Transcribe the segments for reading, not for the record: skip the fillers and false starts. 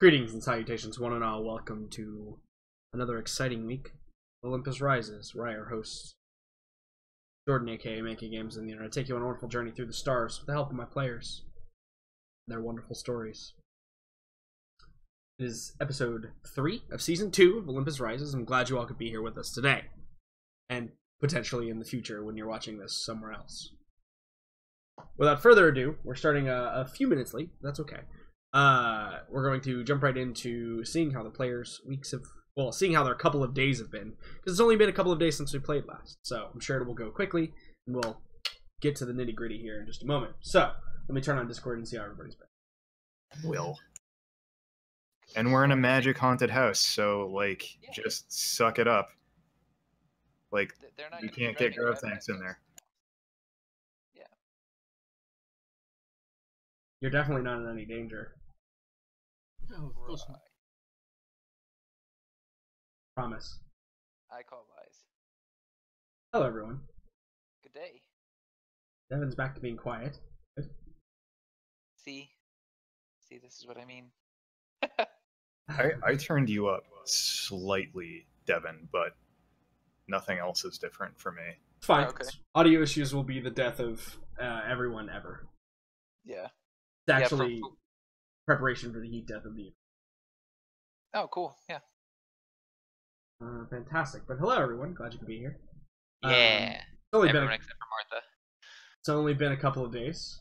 Greetings and salutations, one and all. Welcome to another exciting week. Olympus Rises, where I, your host, Jordan, aka Making Games on the Internet, take you on a wonderful journey through the stars with the help of my players and their wonderful stories. It is episode 3 of season 2 of Olympus Rises. I'm glad you all could be here with us today, and potentially in the future when you're watching this somewhere else. Without further ado, we're starting a few minutes late. That's okay. We're going to jump right into seeing how the players' weeks have, well, seeing how their couple of days have been, because it's only been a couple of days since we played last, so I'm sure it will go quickly, and we'll get to the nitty-gritty here in just a moment. So, let me turn on Discord and see how everybody's been. Will. And we're in a magic haunted house, so, like, just suck it up. Like, you can't get growth tanks in there. Yeah. You're definitely not in any danger. Oh, of course not. Promise. I call lies. Hello, everyone. Good day. Devin's back to being quiet. Good. See, this is what I mean. I turned you up slightly, Devin, but nothing else is different for me. It's fine. Okay. Audio issues will be the death of everyone ever. Yeah. It's actually preparation for the heat death of the year. Oh, cool. Yeah. Fantastic. But hello, everyone. Glad you could be here. Yeah. It's only Everyone except for Martha. It's only been a couple of days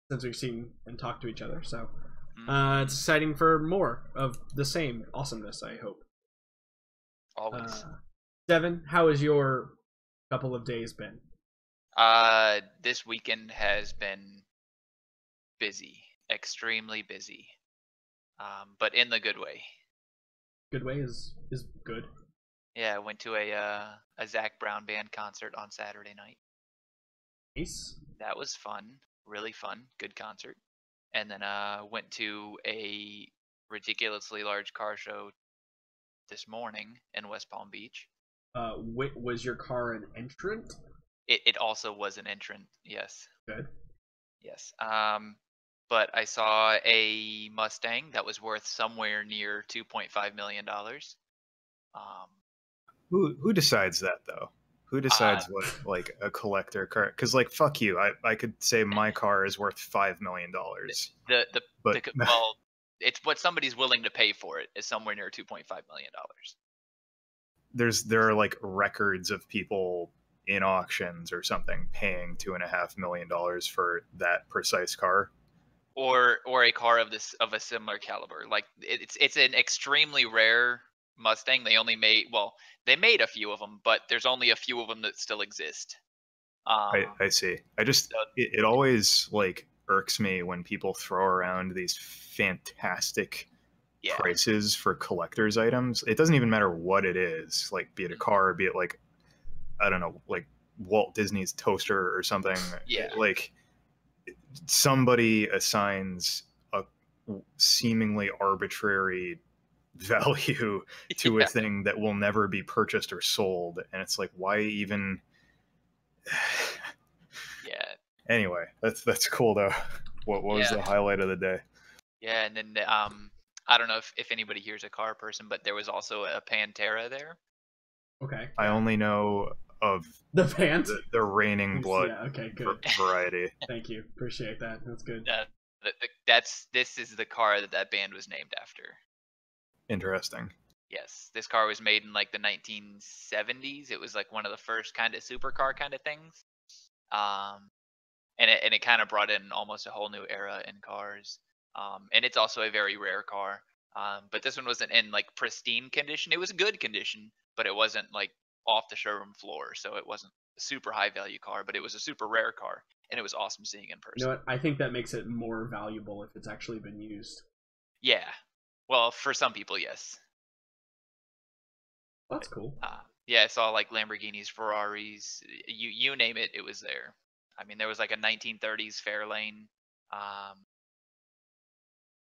since we've seen and talked to each other, so it's exciting for more of the same awesomeness, I hope. Always. Devin, how has your couple of days been? This weekend has been busy, extremely busy, but in the good way. Good way is good. Yeah, I went to a Zach Brown band concert on Saturday night. Nice. That was fun, really fun, good concert. And then went to a ridiculously large car show this morning in West Palm Beach. Was your car an entrant? It also was an entrant, yes. Good. Yes. But I saw a Mustang that was worth somewhere near $2.5 million. Who decides that, though? Who decides what, like, a collector car? Because, like, fuck you. I could say my car is worth $5 million. Well, it's what somebody's willing to pay for it is somewhere near $2.5 million. There are, like, records of people in auctions or something paying $2.5 million for that precise car. Or a car of a similar caliber. Like it's an extremely rare Mustang. They only made they made a few of them, but there's only a few of them that still exist. I see. It always, like, irks me when people throw around these fantastic prices for collector's items. It doesn't even matter what it is, like, be it a car, be it, like, I don't know, like Walt Disney's toaster or something. Yeah. Like, somebody assigns a seemingly arbitrary value to a thing that will never be purchased or sold, and it's like, why even? Yeah. Anyway, that's cool though. What was the highlight of the day? Yeah, and then I don't know if anybody here's a car person, but there was also a Pantera there. Okay. I only know of the band, the Raining Blood. Yeah. Okay. Good. Variety. Thank you. Appreciate that. That's good. This is the car that band was named after. Interesting. Yes, this car was made in like the 1970s. It was like one of the first kind of supercar kind of things. And it kind of brought in almost a whole new era in cars. And it's also a very rare car. But this one wasn't in like pristine condition. It was good condition, but it wasn't like off the showroom floor. So it wasn't a super high value car, but it was a super rare car, and it was awesome seeing in person. You know what? I think that makes it more valuable if it's actually been used. Yeah. Well, for some people, yes. That's cool. Yeah, I saw like Lamborghinis, Ferraris, you name it, it was there. I mean, there was like a 1930s Fairlane.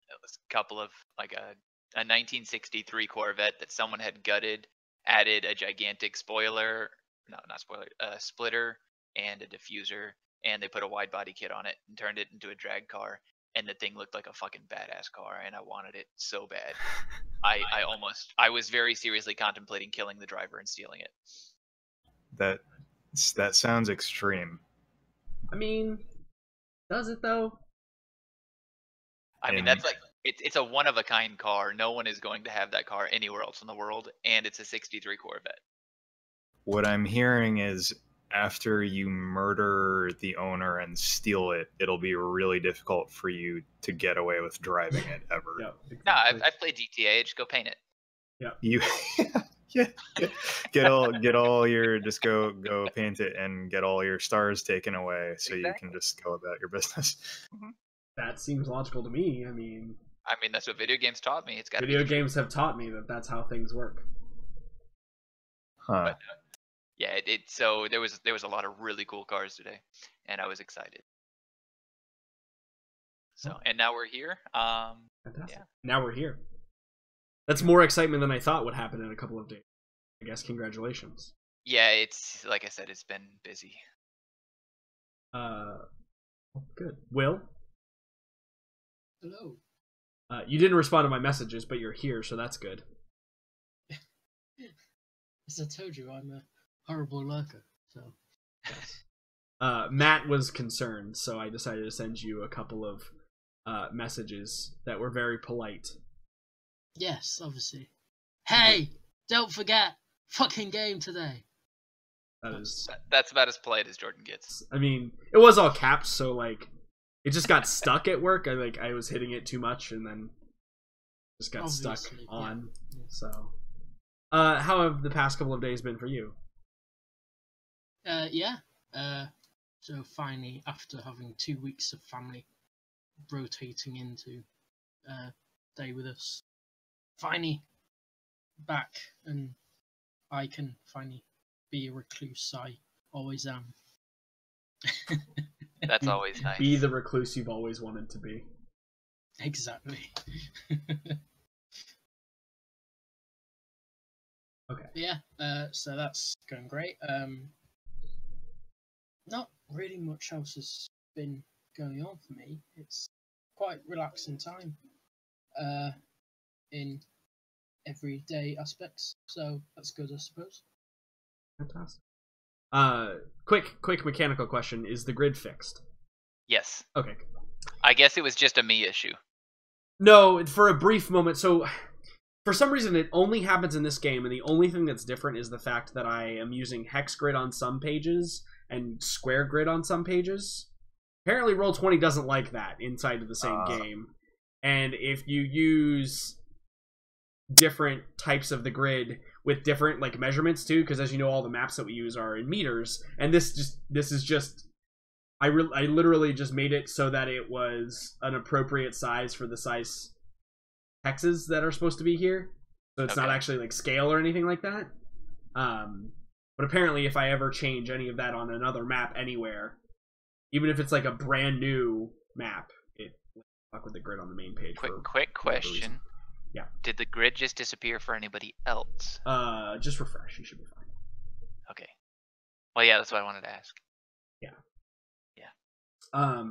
It was a couple of like a 1963 Corvette that someone had gutted, added a gigantic spoiler, no, not spoiler, a splitter and a diffuser, and they put a wide body kit on it and turned it into a drag car. and the thing looked like a fucking badass car, and I wanted it so bad. I was very seriously contemplating killing the driver and stealing it. That sounds extreme. I mean, does it though? I mean, that's like it's a one of a kind car. No one is going to have that car anywhere else in the world, and it's a '63 Corvette. What I'm hearing is after you murder the owner and steal it, it'll be really difficult for you to get away with driving it ever. Yeah, exactly. No, I've played GTA. Just go paint it. Yeah. You yeah. Get all your just go paint it and get all your stars taken away so you can just go about your business. That seems logical to me. I mean, that's what video games taught me. It's got video games have taught me that that's how things work. Huh. But, yeah, so there was a lot of really cool cars today, and I was excited. So, and now we're here. Fantastic. Yeah. Now we're here. That's more excitement than I thought would happen in a couple of days. I guess congratulations. Yeah, it's like I said, it's been busy. Good. Will? Hello. You didn't respond to my messages, but you're here, so that's good. As I told you, I'm a horrible lurker, so. Matt was concerned, so I decided to send you a couple of messages that were very polite. Yes, obviously. Hey, don't forget, fucking game today. That's about as polite as Jordan gets. I mean, it was all caps, so like, it just got stuck at work. I was hitting it too much, and then just got stuck on. Yeah. So, how have the past couple of days been for you? So finally, after having 2 weeks of family rotating into day with us, finally back, and I can finally be a recluse I always am. That's always nice. Be the recluse you've always wanted to be. Exactly. Okay. Yeah, so that's going great. Not really much else has been going on for me. It's quite relaxing time in everyday aspects, so that's good, I suppose. Fantastic. Quick mechanical question: is the grid fixed? Yes. Okay. I guess it was just a me issue. No, for a brief moment. So, for some reason, it only happens in this game, and the only thing that's different is the fact that I am using hex grid on some pages and square grid on some pages. Apparently, Roll20 doesn't like that inside of the same game. And if you use different types of the grid with different like measurements too, because as you know, all the maps that we use are in meters, and this is just I literally just made it so that it was an appropriate size for the size hexes that are supposed to be here, so it's not actually like scale or anything like that. But apparently, if I ever change any of that on another map anywhere, even if it's like a brand new map, it will fuck with the grid on the main page. Quick question. Yeah. Did the grid just disappear for anybody else? Just refresh. You should be fine. Okay. Well, yeah, that's what I wanted to ask. Yeah. Yeah.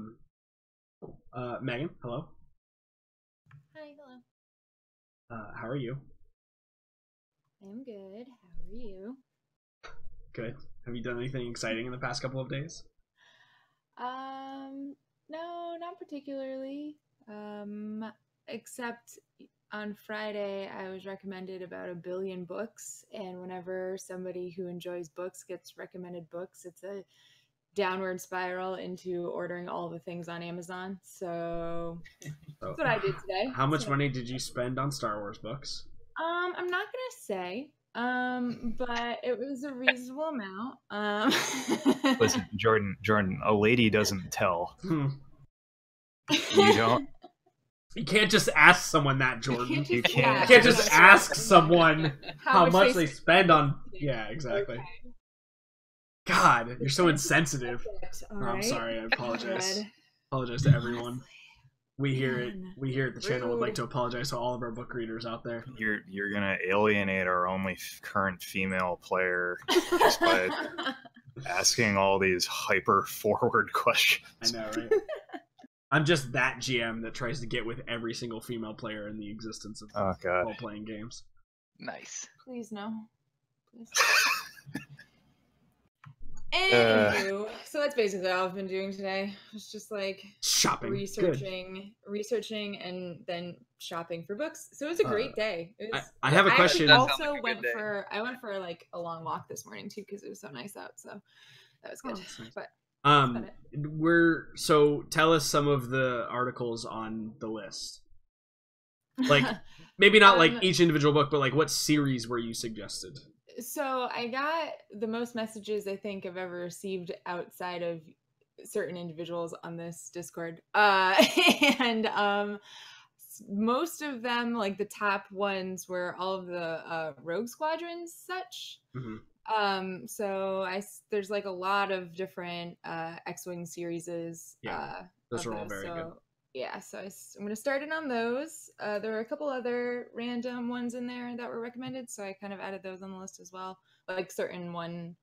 Megan, hello. Hi, hello. How are you? I'm good. How are you? Good. Have you done anything exciting in the past couple of days? No, not particularly. Except on Friday, I was recommended about 1 billion books, and whenever somebody who enjoys books gets recommended books, it's a downward spiral into ordering all the things on Amazon. So that's what I did today. How much money did you spend on Star Wars books? I'm not gonna say, but it was a reasonable amount. Listen, Jordan, a lady doesn't tell. You don't. You can't just ask someone that, Jordan. You can't just ask someone how much they spend on. Yeah, exactly. Okay. God, you're so insensitive. All I'm right. sorry. I apologize. Good. Apologize to everyone. We here at the channel would like to apologize to all of our book readers out there. You're gonna alienate our only current female player just by asking all these hyper forward questions. I know, right? I'm just that GM that tries to get with every single female player in the existence of role-playing games. Nice. Please no. Please. Anywho, so that's basically all I've been doing today. It's just like shopping, researching, and then shopping for books. So it was a great day. It was, I have a question. I also went for like a long walk this morning too because it was so nice out. So that was good. Nice. But so tell us some of the articles on the list. Like maybe not like each individual book, but like what series were you suggested? So I got the most messages I think I've ever received outside of certain individuals on this Discord. And most of them, like the top ones, were all of the Rogue Squadrons such. Mm-hmm. So there's like a lot of different X-Wing series. Yeah, those are all very good. Yeah, so I'm going to start it on those. There were a couple other random ones in there that were recommended, so I kind of added those on the list as well. Like certain one.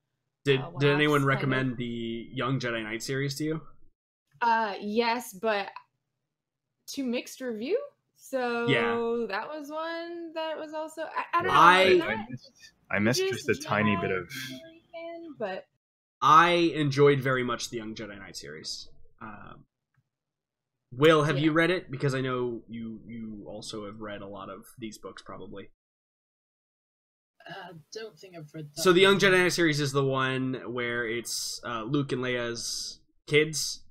Did anyone recommend the Young Jedi Knight series to you? Yes, but to mixed review. So yeah. That was one that was also. I don't know. I missed just a tiny bit of. But I enjoyed very much the Young Jedi Knight series. Will, have you read it? Because I know you also have read a lot of these books, probably. Don't think I've read that. So the Young Jedi Knight series is the one where it's Luke and Leia's kids,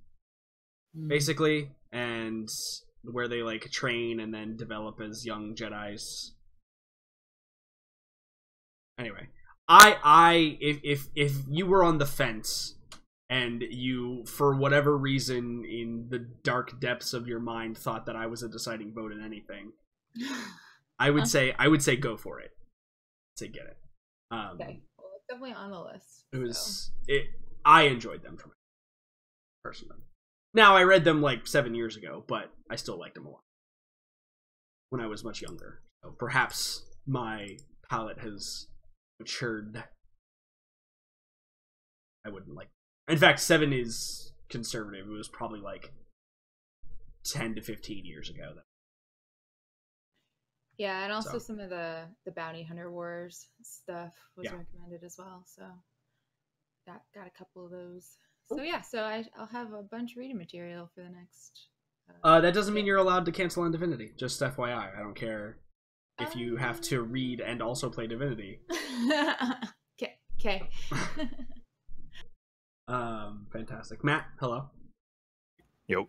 basically, and where they like train and then develop as young Jedis. Anyway, if you were on the fence and you, for whatever reason, in the dark depths of your mind, thought that I was a deciding vote in anything, I would say go for it. Say get it. Okay, well, it's definitely on the list. It was I enjoyed them from it, personally. Now I read them like 7 years ago, but I still liked them a lot when I was much younger. So perhaps my palate has matured. I wouldn't like. In fact, 7 is conservative. It was probably like 10 to 15 years ago. Yeah, and also some of the Bounty Hunter Wars stuff was recommended as well. So got a couple of those. So yeah, so I'll have a bunch of reading material for the next. That doesn't mean you're allowed to cancel on Divinity. Just FYI, I don't care if you have to read and also play Divinity. Okay. Fantastic. Matt, hello. Yo.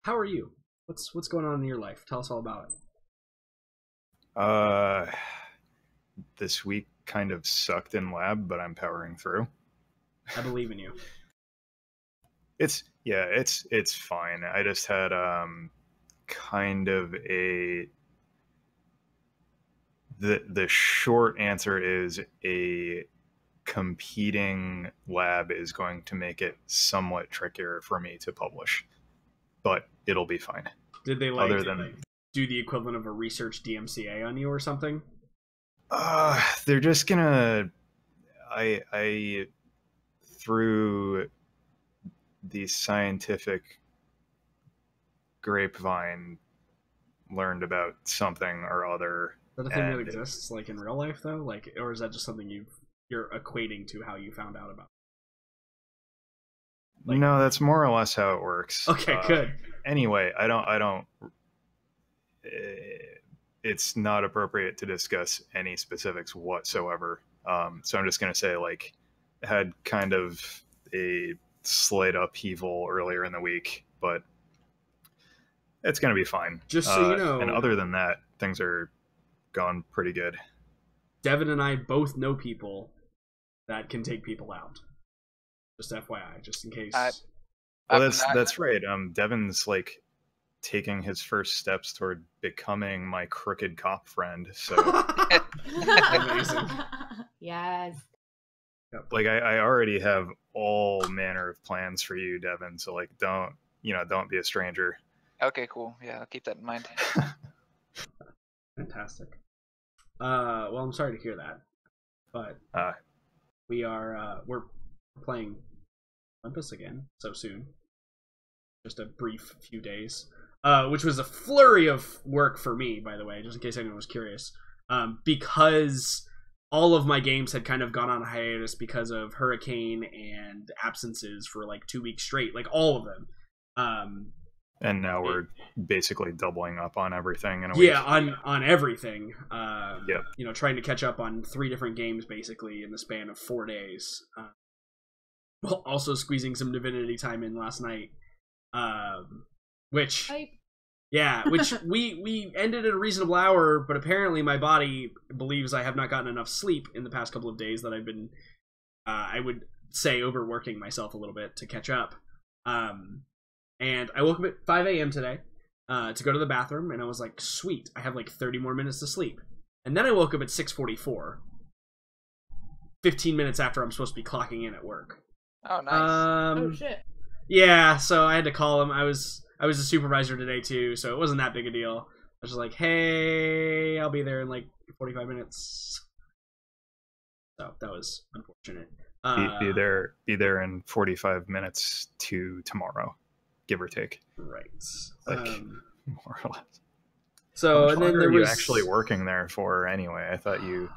How are you? What's going on in your life? Tell us all about it. This week kind of sucked in lab, but I'm powering through. I believe in you. It's fine. I just had kind of the short answer is a competing lab is going to make it somewhat trickier for me to publish, but it'll be fine. Did they do the equivalent of a research DMCA on you or something? They're just gonna I through the scientific grapevine learned about something or other. Is that a thing that exists like in real life though? Like, or is that just something you're equating to how you found out about? Like, no, that's more or less how it works. Okay, good. Anyway, I don't it's not appropriate to discuss any specifics whatsoever. So I'm just going to say, like, had kind of a slight upheaval earlier in the week, but it's going to be fine. Just so you know. And other than that, things are gone pretty good. Devin and I both know people that can take people out. Just FYI, just in case. Well, that's right. Devin's like taking his first steps toward becoming my crooked cop friend. So amazing. Yes. Like I already have all manner of plans for you, Devin. So like, don't be a stranger. Okay, cool. Yeah, I'll keep that in mind. Fantastic. Well, I'm sorry to hear that, but we're playing Olympus again so soon. just a brief few days, which was a flurry of work for me, by the way, just in case anyone was curious, because all of my games had kind of gone on hiatus because of hurricane and absences for like 2 weeks straight, like all of them. And now we're basically doubling up on everything in a week. Yeah, on everything. Yeah. You know, trying to catch up on 3 different games basically in the span of 4 days. While also squeezing some Divinity time in last night. Which we ended at a reasonable hour, but apparently my body believes I have not gotten enough sleep in the past couple of days, that I've been I would say overworking myself a little bit to catch up. And I woke up at 5 a.m. today to go to the bathroom, and I was like, sweet, I have like 30 more minutes to sleep. And then I woke up at 6:44, 15 minutes after I'm supposed to be clocking in at work. Oh, nice. Oh shit. Yeah, so I had to call him. I was a supervisor today too, so it wasn't that big a deal. I was just like, hey, I'll be there in like 45 minutes. So that was unfortunate. Be there in 45 minutes to tomorrow, give or take. Right. Like, more or less. So, and then there was... you actually working there for anyway? I thought you...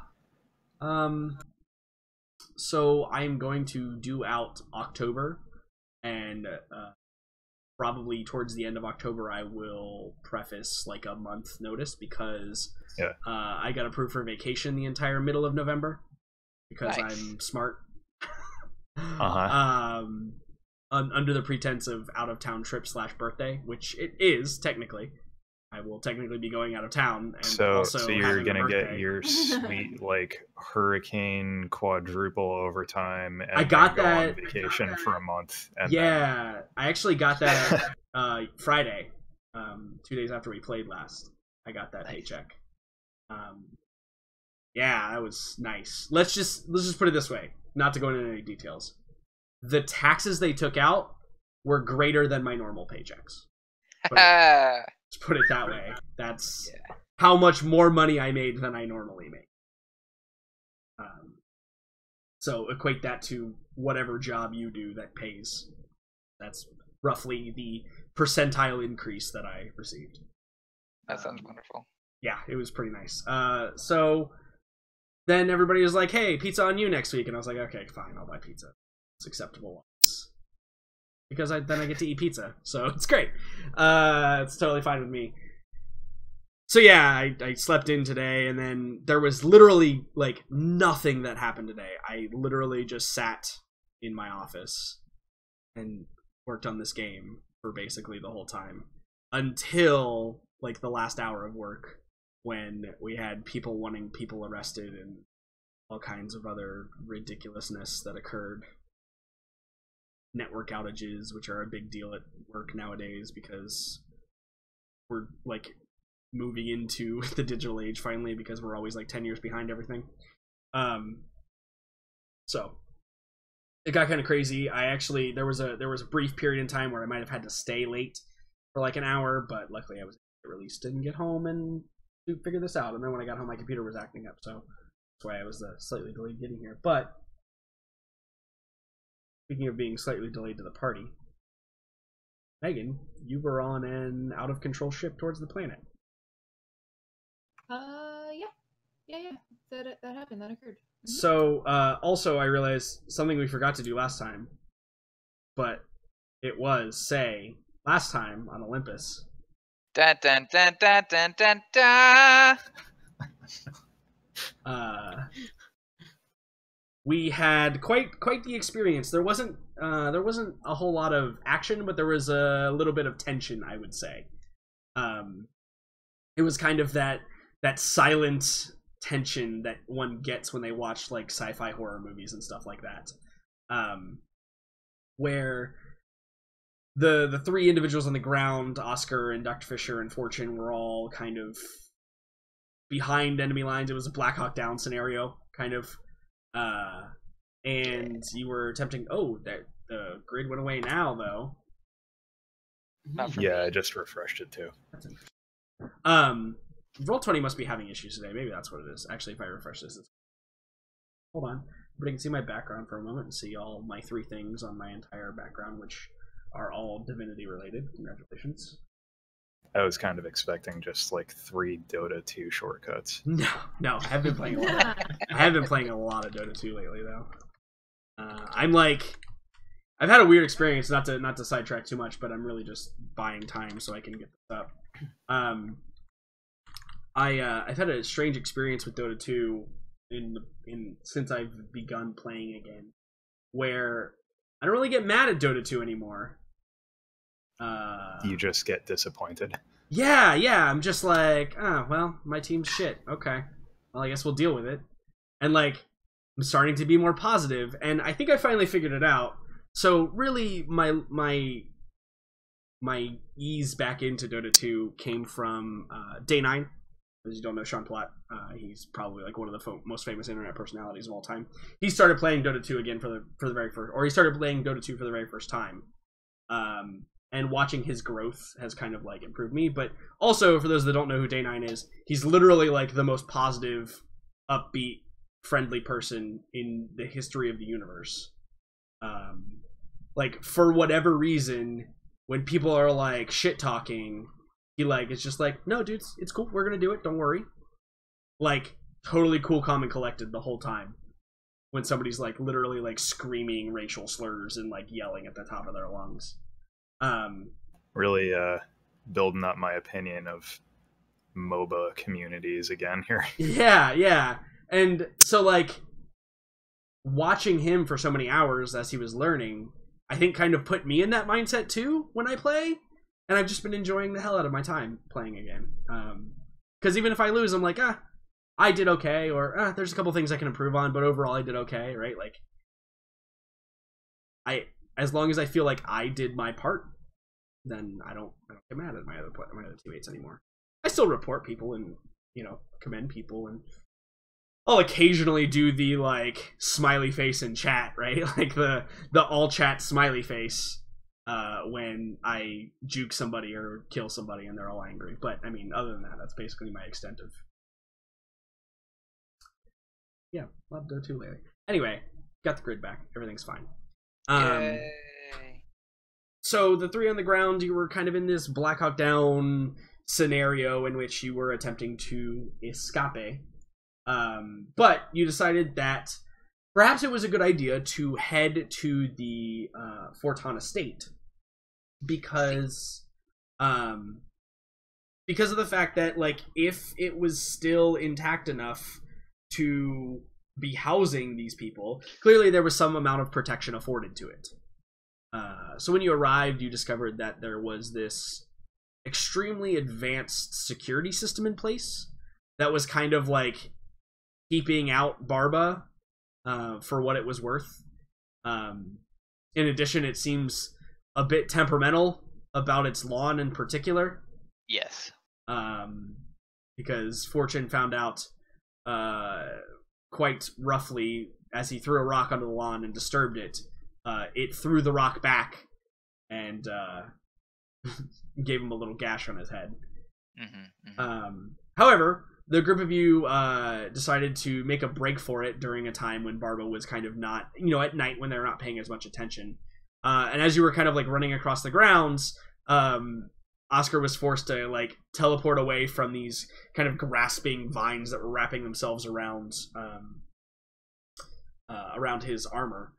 So I'm going to do out October, and probably towards the end of October I will preface like a month notice, because I got approved for vacation the entire middle of November, because I'm smart. Under the pretense of out-of-town trip / birthday, which it is technically. I will technically be going out of town, and so you're gonna get your sweet like hurricane quadruple overtime, and I got go that on vacation for a month. And I actually got that Friday, 2 days after we played last. I got that paycheck. Yeah, that was nice. Let's just put it this way, not to go into any details. The taxes they took out were greater than my normal paychecks. Let's put it that way. That's how much more money I made than I normally make. So equate that to whatever job you do that pays. That's roughly the percentile increase that I received. That sounds wonderful. Yeah, it was pretty nice. So then everybody was like, hey, pizza on you next week. And I was like, okay, fine, I'll buy pizza. It's acceptable. Because then I get to eat pizza. So it's great. It's totally fine with me. So yeah, I slept in today, and then there was literally like nothing that happened today. I literally just sat in my office and worked on this game for basically the whole time. Until like the last hour of work, when we had people wanting people arrested and all kinds of other ridiculousness that occurred. Network outages, which are a big deal at work nowadays, because we're like moving into the digital age finally, because we're always like 10 years behind everything. So it got kind of crazy. There was a brief period in time where I might have had to stay late for like an hour, but luckily I was released and get home and figure this out. And then when I got home, my computer was acting up, so that's why I was slightly delayed getting here. But speaking of being slightly delayed to the party, Megan, you were on an out-of-control ship towards the planet. Yeah. That happened. That occurred. Mm-hmm. So, also, I realized something we forgot to do last time, but it was, last time on Olympus. Dun dun dun dun dun dun dun. We had quite the experience. There wasn't a whole lot of action, but there was a little bit of tension, I would say. It was kind of that silent tension that one gets when they watch like sci-fi horror movies and stuff like that, where the 3 individuals on the ground, Oscar and Dr. Fisher and Fortune, were all kind of behind enemy lines. It was a Black Hawk Down scenario, kind of. And you were attempting... Oh, the grid went away now, though. Yeah, I just refreshed it, too. That's interesting. Roll20 must be having issues today. Maybe that's what it is. Actually, if I refresh this... Hold on. But I can see my background for a moment and see all my 3 things on my entire background, which are all Divinity related. Congratulations. I was kind of expecting just like 3 Dota 2 shortcuts. No, I have been playing a lot. I have been playing a lot of Dota 2 lately, though. I've had a weird experience. Not to sidetrack too much, but I'm really just buying time so I can get this up. I've had a strange experience with Dota 2 since I've begun playing again, where I don't really get mad at Dota 2 anymore. You just get disappointed. Yeah, I'm just like, oh, well, my team's shit. Okay. Well, I guess we'll deal with it. And, like, I'm starting to be more positive, and I think I finally figured it out. So, really, my ease back into Dota 2 came from Day 9. As you don't know, Sean Platt, he's probably, like, one of the most famous internet personalities of all time. He started playing Dota 2 again for the very first, or he started playing Dota 2 for the very first time. And watching his growth has kind of, like, improved me. But also, for those that don't know who Day 9 is, he's literally, like, the most positive, upbeat, friendly person in the history of the universe. Like, for whatever reason, when people are, like, shit-talking, he, like, is just like, no, dude, it's cool. We're gonna do it. Don't worry. Like, totally cool, calm, and collected the whole time. When somebody's, like, literally, like, screaming racial slurs and, like, yelling at the top of their lungs. Really building up my opinion of MOBA communities again here. Yeah. And so, like, watching him for so many hours as he was learning, I think kind of put me in that mindset too when I play. And I've just been enjoying the hell out of my time playing again. Because even if I lose, I'm like, I did okay, or there's a couple things I can improve on, but overall I did okay, right? Like, as long as I feel like I did my part, then I don't get mad at my other teammates anymore. I still report people and, you know, commend people, and I'll occasionally do the, like, smiley face in chat, right? Like the all chat smiley face when I juke somebody or kill somebody and they're all angry. But I mean, other than that, that's basically my extent of. Yeah, love Dota 2 lately. Anyway, got the grid back. Everything's fine. Yay. So the 3 on the ground, you were kind of in this Black Hawk Down scenario in which you were attempting to escape. But you decided that perhaps it was a good idea to head to the Forton estate because of the fact that, like, if it was still intact enough to be housing these people, clearly there was some amount of protection afforded to it. So when you arrived, you discovered that there was this extremely advanced security system in place that was kind of like keeping out Barba for what it was worth. In addition, it seems a bit temperamental about its lawn in particular. Yes. Because Fortune found out quite roughly as he threw a rock onto the lawn and disturbed it. It threw the rock back and gave him a little gash on his head. However, the group of you decided to make a break for it during a time when Barba was kind of not, you know, at night when they're not paying as much attention. And as you were kind of like running across the grounds, Oscar was forced to like teleport away from these kind of grasping vines that were wrapping themselves around around his armor.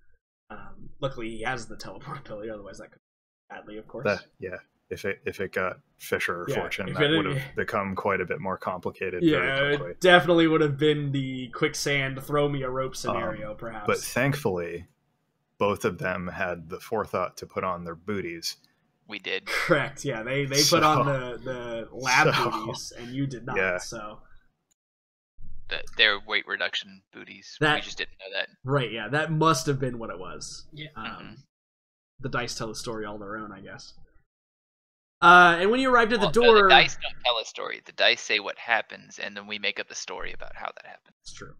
Luckily, he has the teleport ability. Otherwise, that could badly, of course. If it got Fisher or Fortune, that would have become quite a bit more complicated. Yeah, it definitely would have been the quicksand throw me a rope scenario, perhaps. But thankfully, both of them had the forethought to put on their booties. We did. Correct. Yeah, they put on the lab booties, and you did not. Yeah. So their weight reduction booties. We just didn't know that. Right. Yeah, that must have been what it was. Yeah. The dice tell a story all their own, I guess. And when you arrived at the door... No, the dice don't tell a story. The dice say what happens, and then we make up the story about how that happened. That's true.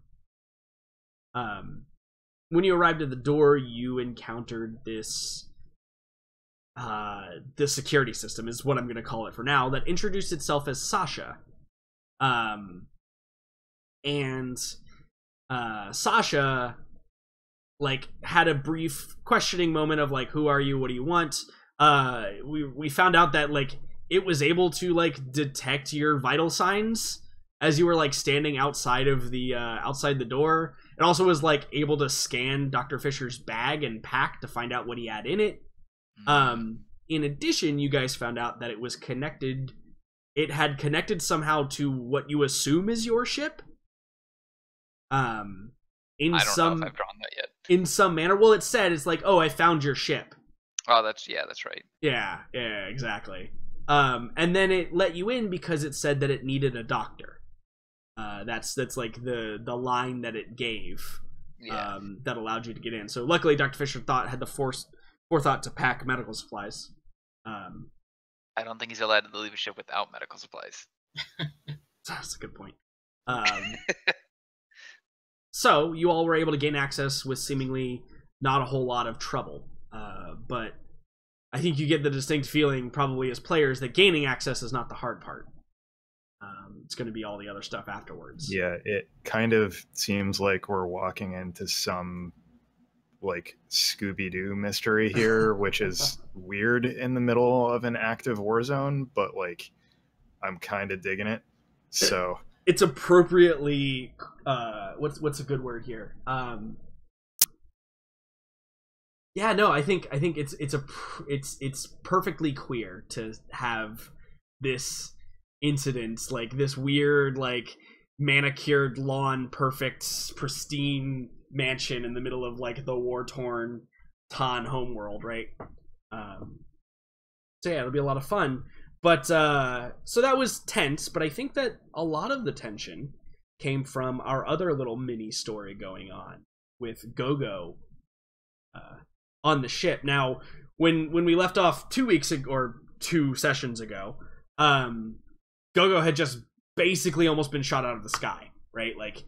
When you arrived at the door, you encountered this... the security system is what I'm going to call it for now, that introduced itself as Sasha. And Sasha... like, had a brief questioning moment of, like, who are you, what do you want? we found out that like it was able to like detect your vital signs as you were like standing outside of the outside the door. It also was like able to scan Dr. Fisher's bag and pack to find out what he had in it. In addition, you guys found out that it was connected. It had connected somehow to what you assume is your ship. In I don't know if I've drawn that yet. In some manner. Well, it said, it's like, oh, I found your ship. Oh, that's right. Yeah, exactly. And then it let you in because it said that it needed a doctor. That's like the line that it gave. Yeah. That allowed you to get in. So luckily, Dr. Fisher had the forethought to pack medical supplies. I don't think he's allowed to leave a ship without medical supplies. That's a good point. So you all were able to gain access with seemingly not a whole lot of trouble. But I think you get the distinct feeling, probably as players, that gaining access is not the hard part. It's going to be all the other stuff afterwards. Yeah, it kind of seems like we're walking into some like Scooby-Doo mystery here, which is weird in the middle of an active war zone, but like I'm kind of digging it. So it's appropriately what's a good word here? Yeah, no, I think it's perfectly queer to have this incident, like this weird, like manicured lawn, perfect, pristine mansion in the middle of like the war-torn Tan homeworld, right? So yeah, it'll be a lot of fun. But so that was tense, but I think that a lot of the tension came from our other little mini story going on with Gogo on the ship. Now, when we left off 2 weeks ago, or 2 sessions ago, Gogo had just basically almost been shot out of the sky, right? Like,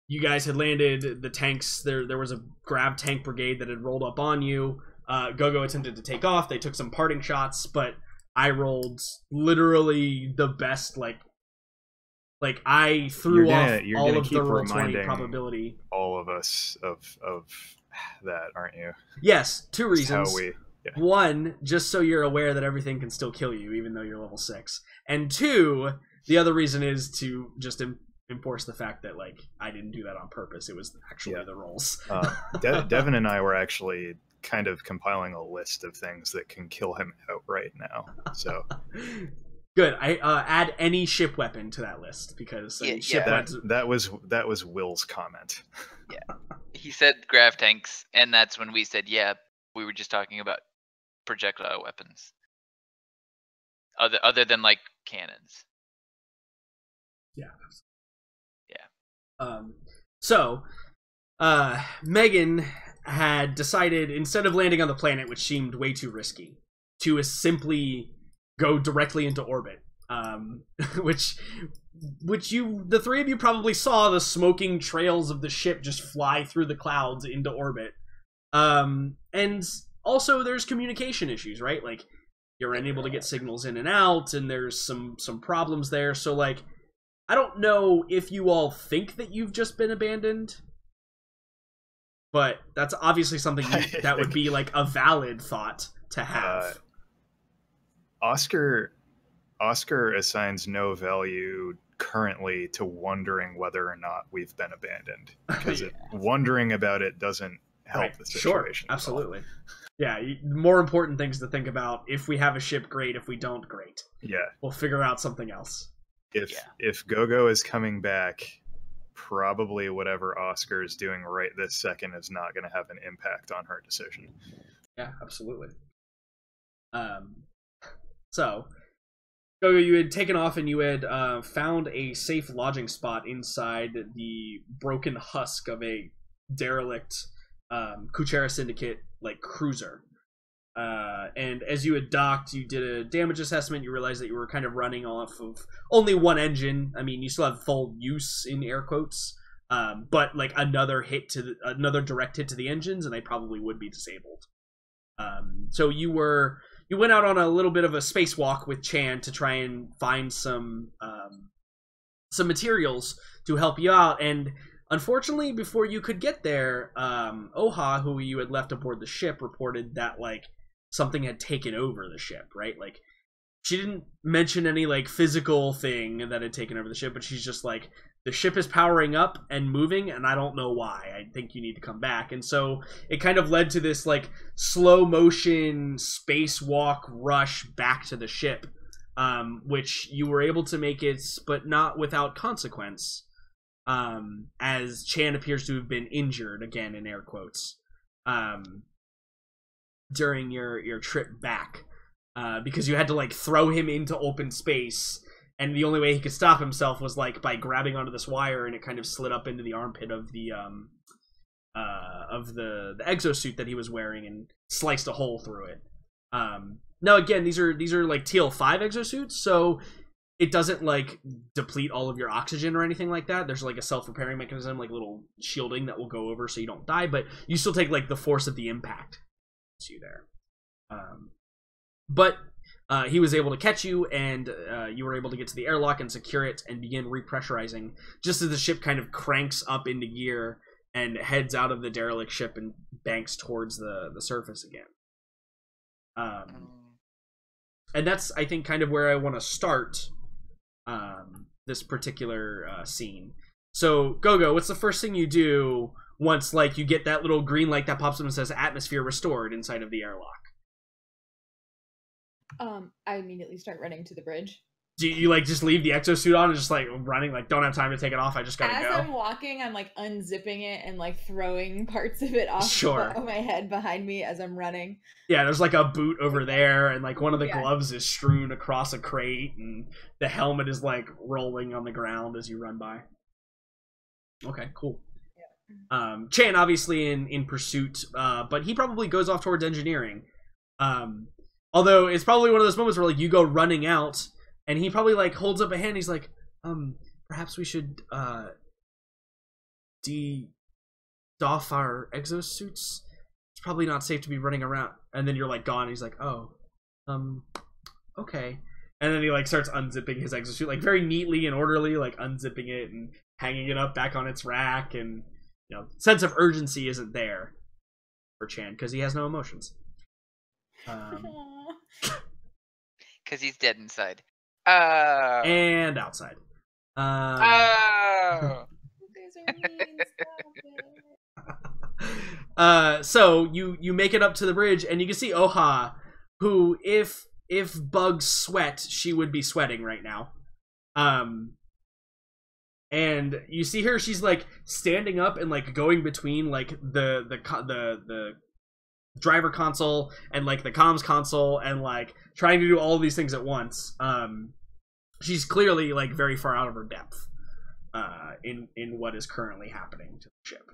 you guys had landed, the tanks, there was a grav tank brigade that had rolled up on you. Gogo attempted to take off, they took some parting shots, but I rolled literally the best, like I threw off all of the roll 20 probability. All of us of that, aren't you? Yes, 2 reasons. Yeah. 1, just so you're aware that everything can still kill you, even though you're level 6. And 2, the other reason is to just enforce the fact that, like, I didn't do that on purpose. It was actually the rolls. Devin and I were actually kind of compiling a list of things that can kill him outright now. So good. I add any ship weapon to that list, because that was Will's comment. Yeah, he said grav tanks, and that's when we said, yeah, we were just talking about projectile weapons, other than like cannons. Yeah. Yeah. So Megan had decided, instead of landing on the planet, which seemed way too risky, to simply go directly into orbit. Which the 3 of you probably saw the smoking trails of the ship just fly through the clouds into orbit. And also there's communication issues, right? Like, you're unable to get signals in and out, and there's some problems there. So, like, I don't know if you all think that you've just been abandoned, but that's obviously something that would be like a valid thought to have. Oscar assigns no value currently to wondering whether or not we've been abandoned, because wondering about it doesn't help the situation. Sure, absolutely. Yeah, more important things to think about. If we have a ship, great. If we don't, great. Yeah. We'll figure out something else. If Gogo is coming back, probably whatever Oscar is doing right this second is not going to have an impact on her decision. Yeah, absolutely. So, Gogo, you had taken off and you had found a safe lodging spot inside the broken husk of a derelict Kuchera Syndicate like cruiser. And as you had docked, you did a damage assessment. You realized that you were kind of running off of only one engine. I mean, you still have full use in air quotes, but like another direct hit to the engines, and they probably would be disabled. So you went out on a little bit of a spacewalk with Chan to try and find some materials to help you out. And unfortunately, before you could get there, Oha, who you had left aboard the ship, reported that like something had taken over the ship, right? Like, she didn't mention any, like, physical thing that had taken over the ship, but she's just like, the ship is powering up and moving, and I don't know why. I think you need to come back. And so it kind of led to this, like, slow-motion spacewalk rush back to the ship, which you were able to make it, but not without consequence, as Chan appears to have been injured, again, in air quotes, during your trip back, because you had to, like, throw him into open space. And the only way he could stop himself was, like, by grabbing onto this wire, and it kind of slid up into the armpit of the exosuit that he was wearing and sliced a hole through it. Now, again, these are like TL5 exosuits, so it doesn't, like, deplete all of your oxygen or anything like that. There's, like, a self-repairing mechanism, like little shielding that will go over so you don't die, but you still take, like, the force of the impact to you there. But he was able to catch you, and you were able to get to the airlock and secure it and begin repressurizing, just as the ship kind of cranks up into gear and heads out of the derelict ship and banks towards the surface again. And that's, I think, kind of where I want to start this particular scene. So, Gogo, what's the first thing you do once, like, you get that little green light that pops up and says atmosphere restored inside of the airlock? I immediately start running to the bridge. Do you, like, just leave the exosuit on and just, like, running, like, don't have time to take it off, I just gotta go? As I'm walking, I'm, like, unzipping it and, like, throwing parts of it off of my head behind me as I'm running. Yeah, there's, like, a boot over there, and, like, one of the gloves is strewn across a crate, and the helmet is, like, rolling on the ground as you run by. Okay, cool. Yeah. Chan, obviously, in pursuit, but he probably goes off towards engineering. Although, it's probably one of those moments where, like, you go running out, and he probably, like, holds up a hand, he's like, perhaps we should, doff our exosuits? It's probably not safe to be running around. And then you're, like, gone, and he's like, oh, okay. And then he, like, starts unzipping his exosuit, like, very neatly and orderly, like, unzipping it and hanging it up back on its rack, and, you know, sense of urgency isn't there for Chan, because he has no emotions. Because he's dead inside. And outside. So you make it up to the bridge, and you can see Oha, who, if bugs sweat, she would be sweating right now. And you see her, she's, like, standing up and, like, going between, like, the driver console and, like, the comms console, and, like, trying to do all of these things at once. She's clearly, like, very far out of her depth in what is currently happening to the ship.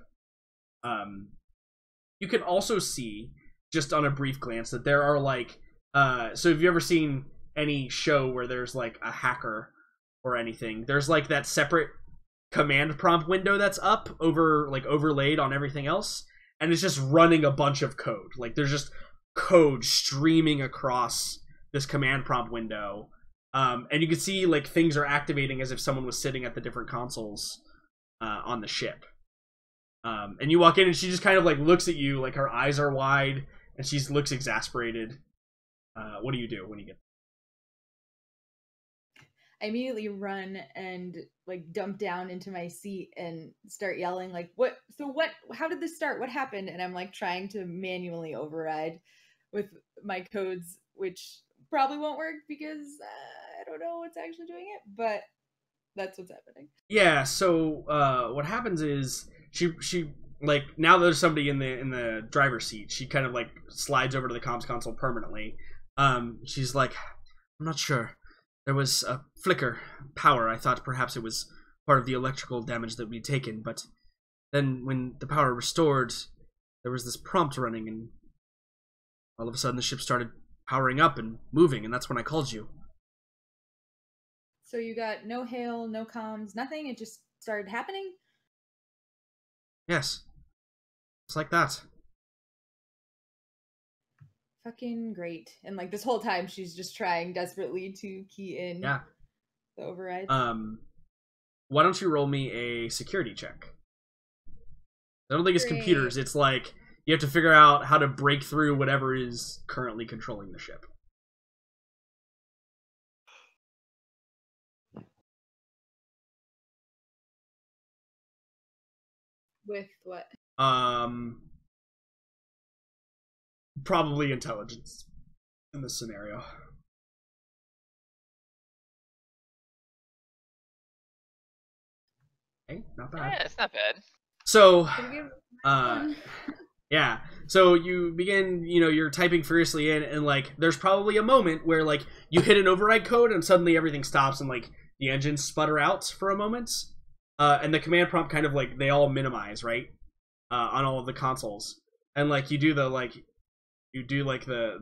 You can also see, just on a brief glance, that there are, like, so have you ever seen any show where there's, like, a hacker or anything? There's, like, that separate command prompt window that's up overlaid on everything else, and it's just running a bunch of code. Like, there's just code streaming across this command prompt window, and you can see, like, things are activating as if someone was sitting at the different consoles on the ship. And you walk in, and she just kind of, like, looks at you, like, her eyes are wide, and she looks exasperated. What do you do when you get I immediately run and, like, dump down into my seat and start yelling, like, what, how did this start? What happened? And I'm, like, trying to manually override with my codes, which probably won't work because I don't know what's actually doing it, but that's what's happening. Yeah, so what happens is she like, now there's somebody in the driver's seat, she kind of, like, slides over to the comms console permanently. She's like, I'm not sure. There was a flicker power. I thought perhaps it was part of the electrical damage that we'd taken, but then when the power restored, there was this prompt running, and all of a sudden the ship started powering up and moving, and that's when I called you. So you got no hail, no comms, nothing? It just started happening? Yes. It's like that. Fucking great. And, like, this whole time she's just trying desperately to key in the overrides. Why don't you roll me a security check? I don't think it's computers. It's like you have to figure out how to break through whatever is currently controlling the ship. With what? Probably intelligence in this scenario. Okay, not bad. Yeah, it's not bad. So, yeah. So you begin, you're typing furiously in, and like, there's probably a moment where like you hit an override code, and suddenly everything stops, and like the engines sputter out for a moment, and the command prompt kind of like they all minimize, right, on all of the consoles, and like you do the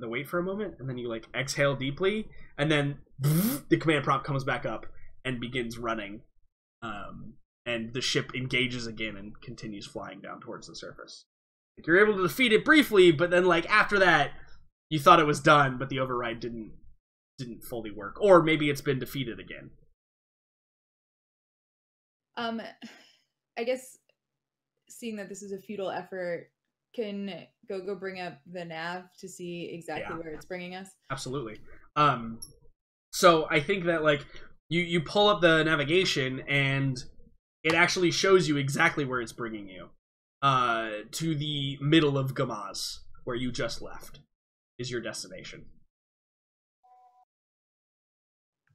wait for a moment, and then you like exhale deeply, and then the command prompt comes back up and begins running, and the ship engages again and continues flying down towards the surface. Like, you're able to defeat it briefly, but then like after that, you thought it was done, but the override didn't fully work, or maybe it's been defeated again. I guess seeing that this is a futile effort, can Go bring up the nav to see exactly where it's bringing us? Absolutely. So I think that like you pull up the navigation, and it actually shows you exactly where it's bringing you. To the middle of Gamaz, where you just left, is your destination.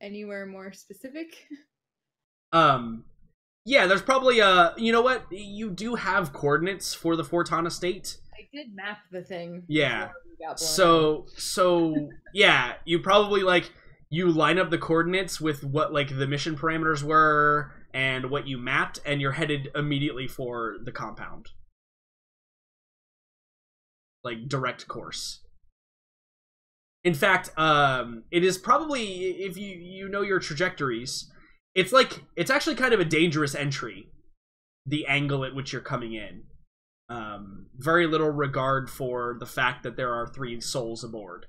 Anywhere more specific? Yeah, there's probably you know what? You do have coordinates for the Fortana state. I did map the thing. Yeah. So yeah, you probably like you line up the coordinates with what like the mission parameters were and what you mapped, and you're headed immediately for the compound. Like direct course. In fact, it is probably, if you know your trajectories, it's actually kind of a dangerous entry, the angle at which you're coming in. Very little regard for the fact that there are 3 souls aboard,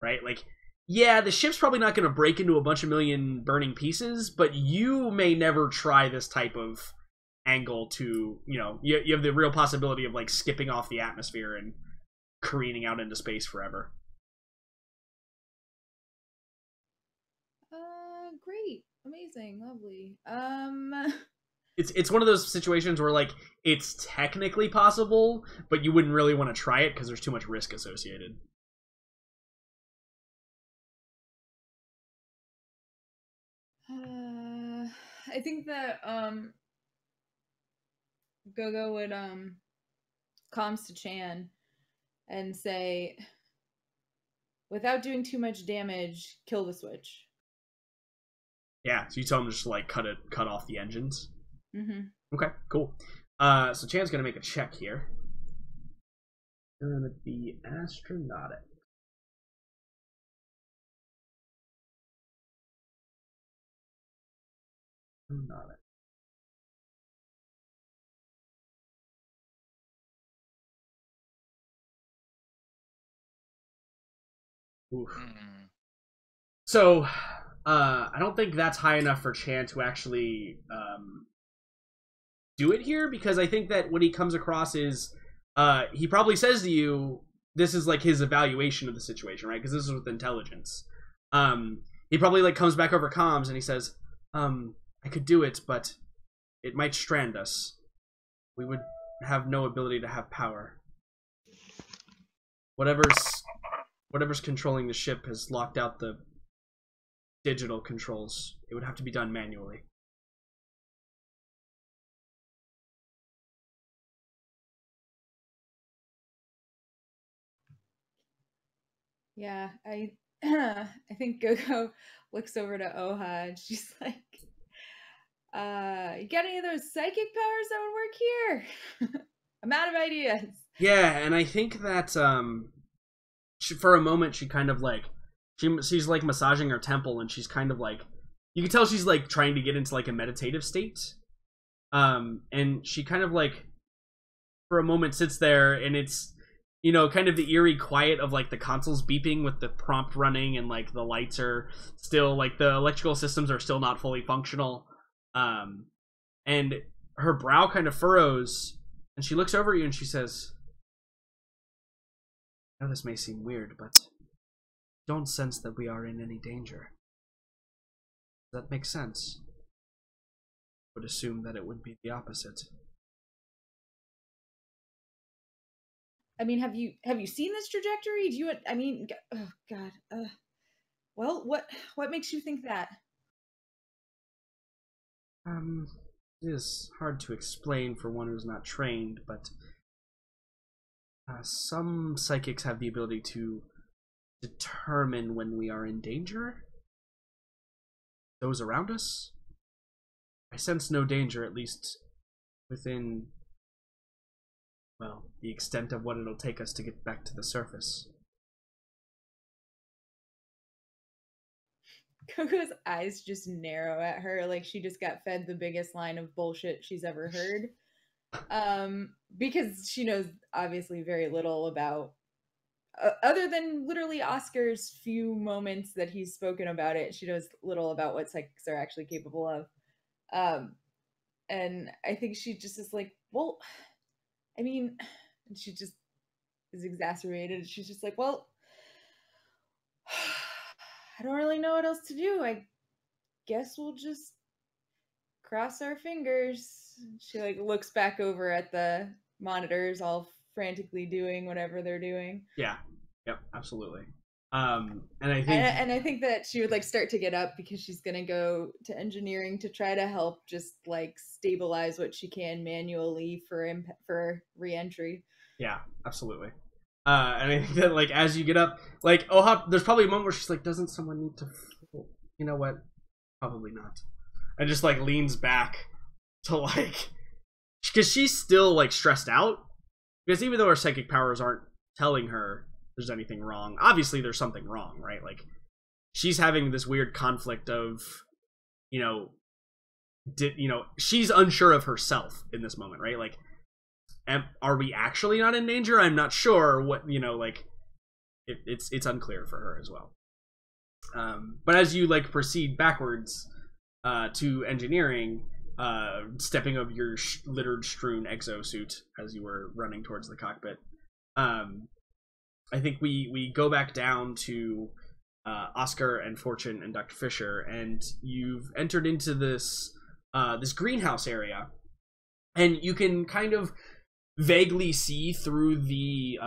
right? Like, yeah, the ship's probably not going to break into a bunch of million burning pieces, but you may never try this type of angle to, you have the real possibility of like skipping off the atmosphere and careening out into space forever. Great, amazing, lovely. It's one of those situations where like it's technically possible, but you wouldn't really want to try it because there's too much risk associated. I think that Gogo would comms to Chan and say, without doing too much damage, kill the switch. Yeah, so you tell him to just like cut off the engines. Mm-hmm. Okay, cool. So Chan's gonna make a check here. Gonna be astronautic. Oof. So, I don't think that's high enough for Chan to actually do it here, because I think that what he comes across is he probably says to you, this is like his evaluation of the situation, right? Because this is with intelligence. He probably like comes back over comms and he says, I could do it, but it might strand us. We would have no ability to have power. Whatever's controlling the ship has locked out the digital controls. It would have to be done manually. Yeah, I I think Gogo looks over to Oha and she's like, you got any of those psychic powers that would work here? I'm out of ideas. Yeah, and I think that for a moment she kind of like she's like massaging her temple, and she's kind of like, you can tell she's like trying to get into like a meditative state. And she kind of like for a moment sits there, and it's, you know, kind of the eerie quiet of like the consoles beeping with the prompt running, and like the lights are still, like the electrical systems are still not fully functional. And her brow kind of furrows, and she looks over at you and she says, I know this may seem weird, but don't sense that we are in any danger. Does that make sense? I would assume that it would be the opposite. I mean, have you seen this trajectory? Do you? I mean, oh God. Well, what makes you think that? It is hard to explain for one who's not trained, but some psychics have the ability to determine when we are in danger. Those around us? I sense no danger, at least within, well, the extent of what it'll take us to get back to the surface. Coco's eyes just narrow at her like she just got fed the biggest line of bullshit she's ever heard. Because she knows obviously very little about, other than literally Oscar's few moments that he's spoken about it, she knows little about what psychics are actually capable of. And I think she just is like, well, I mean, she just is exacerbated. She's just like, well, I don't really know what else to do. I guess we'll just cross our fingers. She like looks back over at the monitors, all frantically doing whatever they're doing. Yeah. Yep. Absolutely. And I think that she would like start to get up because she's gonna go to engineering to try to help just like stabilize what she can manually for re-entry. Yeah. Absolutely. And I think that like as you get up, like there's probably a moment where she's like, "Doesn't someone need to?" You know what? Probably not. And just like leans back to like, because she's still like stressed out. Because even though her psychic powers aren't telling her there's anything wrong, obviously there's something wrong, right? Like she's having this weird conflict of, she's unsure of herself in this moment, right? Like, are we actually not in danger? I'm not sure. What it's unclear for her as well. But as you like proceed backwards to engineering, stepping of your littered strewn exosuit as you were running towards the cockpit, I think we go back down to Oscar and Fortune and Dr. Fisher, and you've entered into this this greenhouse area, and you can kind of vaguely see through the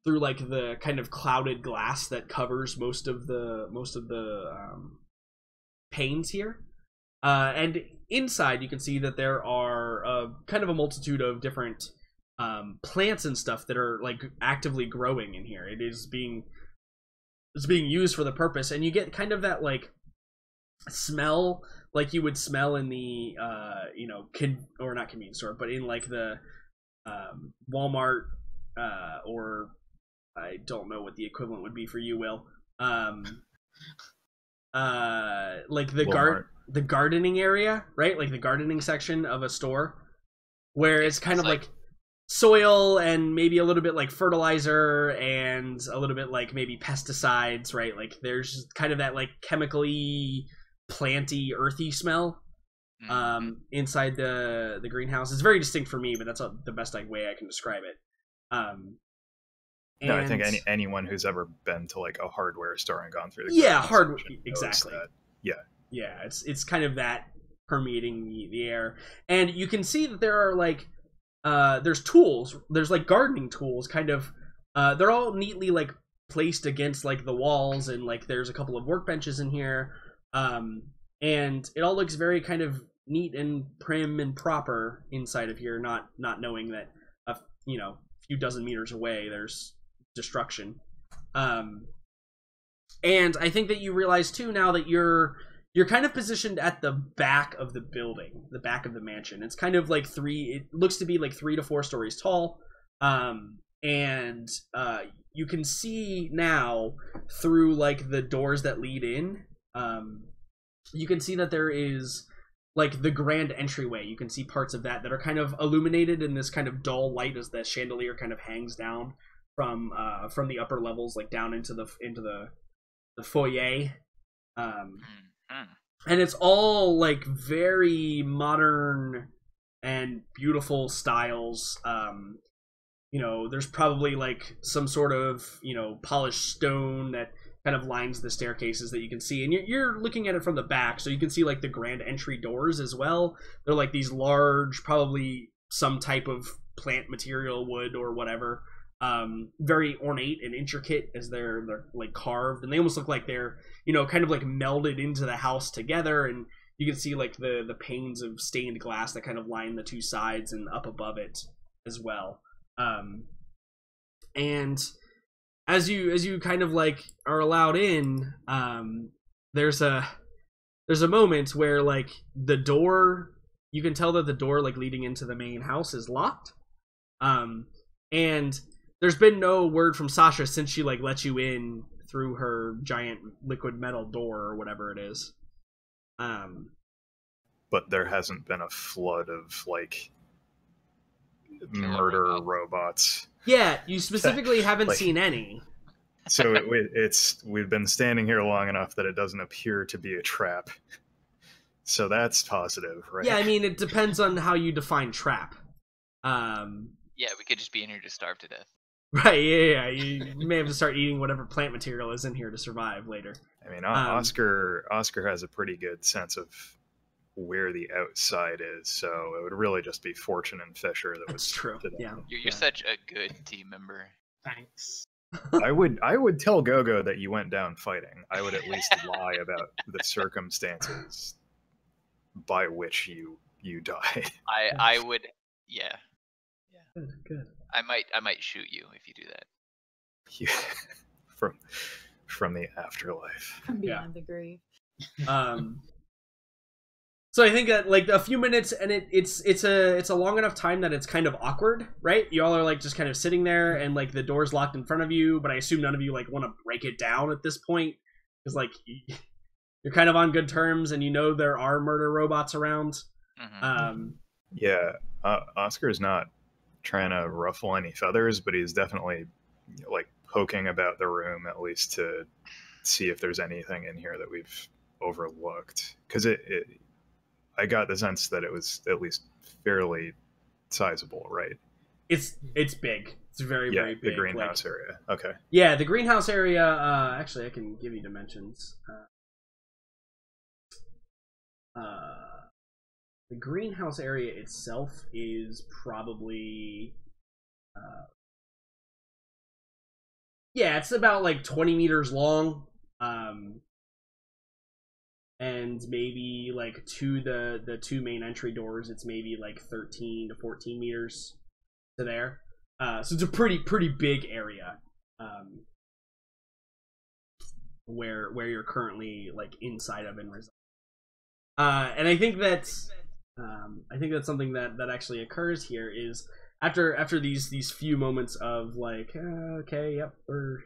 through like the kind of clouded glass that covers most of the panes here, and inside you can see that there are kind of a multitude of different plants and stuff that are like actively growing in here. It's being used for the purpose, and you get kind of that like smell like you would smell in the or not convenience store, but in like the Walmart or I don't know what the equivalent would be for you, Will. Like the gardening area, right? Like the gardening section of a store where it's kind of like soil and maybe a little bit like fertilizer and a little bit like maybe pesticides, right? Like there's kind of that like chemically planty, earthy smell inside the greenhouse. It's very distinct for me, but that's the best way I can describe it. No, I think anyone who's ever been to like a hardware store and gone through the hardware exactly that. Yeah, it's kind of that permeating the air, and you can see that there are like there's tools, there's like gardening tools, kind of they're all neatly like placed against like the walls, and like there's a couple of workbenches in here, and it all looks very kind of neat and prim and proper inside of here, not knowing that a few dozen meters away there's destruction. And I think that you realize too now that you're kind of positioned at the back of the building, the back of the mansion. It's kind of like it looks to be like 3 to 4 stories tall. And you can see now through like the doors that lead in, you can see that there is like the grand entryway. You can see parts of that are kind of illuminated in this kind of dull light as the chandelier kind of hangs down from the upper levels, like down into the foyer. And it's all like very modern and beautiful styles. there's probably like some sort of polished stone that kind of lines the staircases that you can see, and you're looking at it from the back, so you can see like the grand entry doors as well. They're like these large, probably some type of plant material, wood or whatever, very ornate and intricate as they're like carved, and they almost look like they're kind of like melded into the house together, and you can see like the panes of stained glass that kind of line the two sides and up above it as well. And as you kind of like are allowed in, there's a moment where like the door, you can tell that the door like leading into the main house is locked, and there's been no word from Sasha since she like let you in through her giant liquid metal door or whatever it is. But there hasn't been a flood of like murder robots. Yeah, you specifically haven't like, seen any. So we've been standing here long enough that it doesn't appear to be a trap. So that's positive, right? Yeah, I mean, it depends on how you define trap. Yeah, we could just be in here to starve to death. Right, yeah. You may have to start eating whatever plant material is in here to survive later. I mean, Oscar has a pretty good sense of where the outside is, so it would really just be Fortune and Fisher that That's true. Yeah, you're such a good team member. Thanks. I would tell Gogo that you went down fighting. I would at least lie about the circumstances by which you died. I would, yeah. Good. I might shoot you if you do that. Yeah. From the afterlife. From beyond the grave. So I think that like a few minutes, and it's a long enough time that it's kind of awkward, right? You all are like just kind of sitting there, and like the door's locked in front of you, but I assume none of you like want to break it down at this point, because like you're kind of on good terms, and there are murder robots around. Mm-hmm. Yeah, Oscar's not trying to ruffle any feathers, but he's definitely like poking about the room at least to see if there's anything in here that we've overlooked, because I got the sense that it was at least fairly sizable, right? It's big. It's very very big. The greenhouse area. Okay. Yeah, the greenhouse area. Actually, I can give you dimensions. The greenhouse area itself is probably, it's about like 20 meters long, and maybe like to the two main entry doors, it's maybe like 13 to 14 meters to there. So it's a pretty big area, where you're currently like inside of and reside. And I think that's something that actually occurs here is after these few moments of like, okay, yep, we're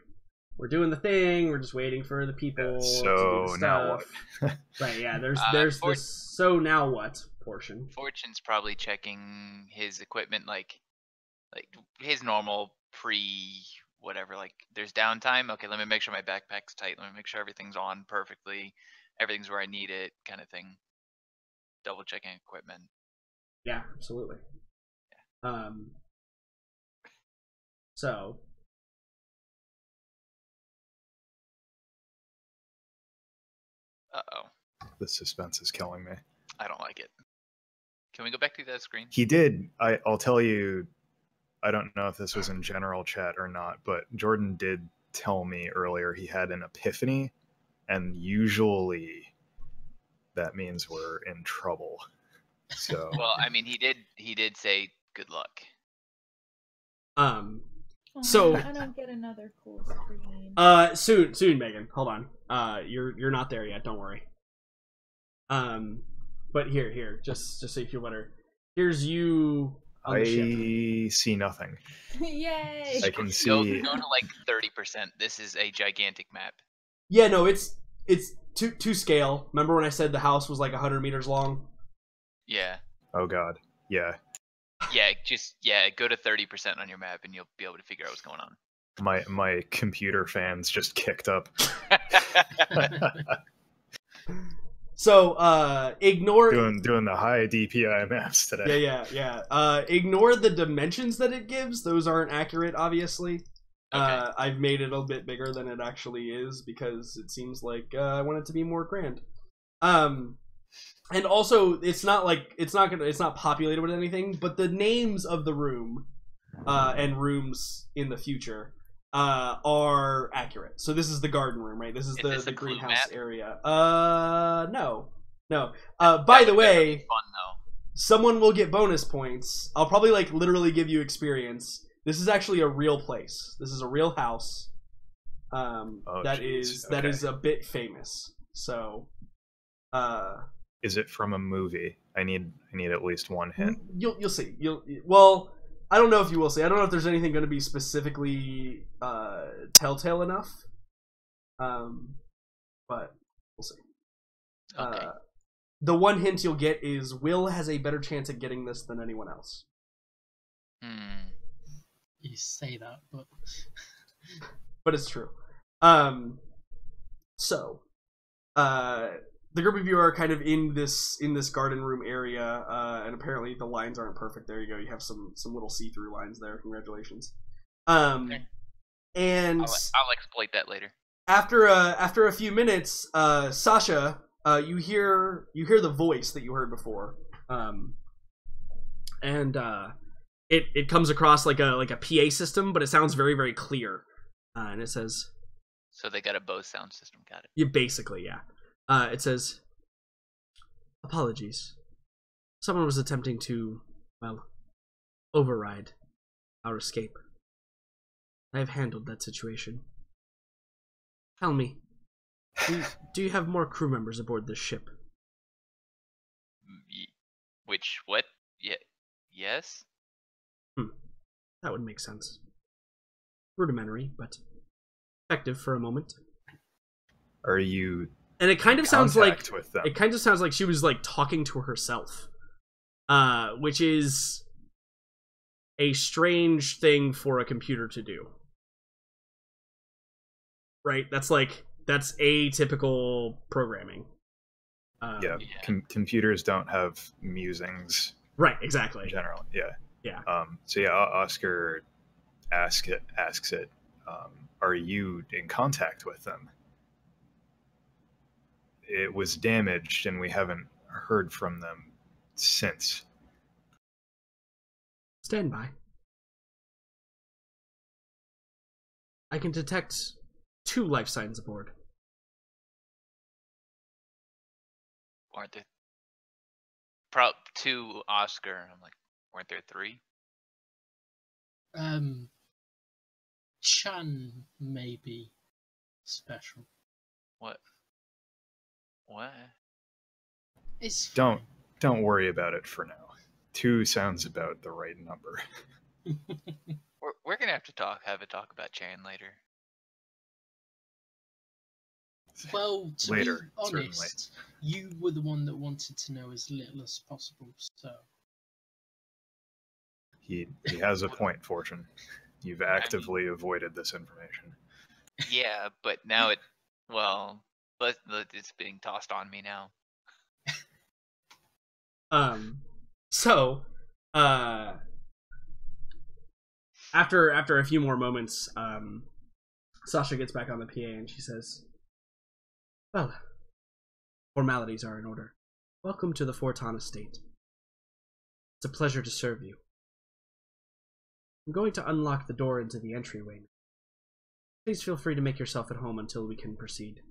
doing the thing, we're just waiting for the people to do the now stuff. what? Right, yeah, there's this so now what portion. Fortune's probably checking his equipment like his normal whatever, like there's downtime, okay, let me make sure my backpack's tight, let me make sure everything's on perfectly, everything's where I need it, kind of thing. Double checking equipment. Yeah, absolutely. Yeah. So The suspense is killing me. I don't like it. Can we go back to that screen? He did. I'll tell you, I don't know if this was in general chat or not, but Jordan did tell me earlier he had an epiphany, and usually that means we're in trouble. So well, I mean, he did say good luck. So I don't get another cool screen. Soon, Megan. Hold on. You're not there yet. Don't worry. But here, just so you feel better. Here's you. On the ship. See nothing. Yay! I can see. Go to like 30%. This is a gigantic map. Yeah, no, it's to scale. Remember when I said the house was like 100 meters long? Yeah. Oh God. Yeah. Yeah, go to 30% on your map and you'll be able to figure out what's going on. My computer fans just kicked up. So ignore doing the high DPI maps today. Yeah. Ignore the dimensions that it gives. Those aren't accurate, obviously. Okay. I've made it a bit bigger than it actually is because it seems like I want it to be more grand. And also it's not populated with anything, but the names of the room and rooms in the future are accurate. So this is the garden room, right? This is the greenhouse area. No. By the way, fun though. Someone will get bonus points. I'll probably like literally give you experience. This is actually a real place. This is a real house. That is a bit famous. So, is it from a movie? I need at least one hint. You'll see. Well, I don't know if you will see. I don't know if there's anything going to be specifically telltale enough. But we'll see. Okay. The one hint you'll get is Will has a better chance at getting this than anyone else. You say that, but but it's true. So, the group of you are kind of in this garden room area, and apparently the lines aren't perfect. There you go. You have some little see-through lines there. Congratulations. Okay. And I'll exploit that later. After a few minutes, Sasha, you hear the voice that you heard before, and it comes across like a PA system, but it sounds very, very clear, and it says. So they got a Bose sound system. Got it. Yeah, basically, yeah. It says, apologies. Someone was attempting to, well, override our escape. I have handled that situation. Tell me, do you have more crew members aboard this ship? What? Yeah. Yes? That would make sense. Rudimentary, but effective for a moment. Are you... And it kind of sounds like with them? It kind of sounds like she was like talking to herself, which is a strange thing for a computer to do. Right? That's atypical programming. Computers don't have musings. Right. Exactly. Generally, yeah. Yeah. So yeah, Oscar asks it. Are you in contact with them? It was damaged, and we haven't heard from them since. Stand by. I can detect 2 life signs aboard. Aren't there? Two Oscar. I'm like, weren't there 3? Chan may be special. What? It's Don't worry about it for now. 2 sounds about the right number. We're gonna have to have a talk about Chan later. Well, to Later, be honest, certainly. you were the one that wanted to know as little as possible, so... He has a point, Fortune. You've actively avoided this information. Yeah, but now it's being tossed on me now. So, after a few more moments, Sasha gets back on the PA and she says, well, formalities are in order. Welcome to the Forton Estate. It's a pleasure to serve you. I'm going to unlock the door into the entryway. Please feel free to make yourself at home until we can proceed.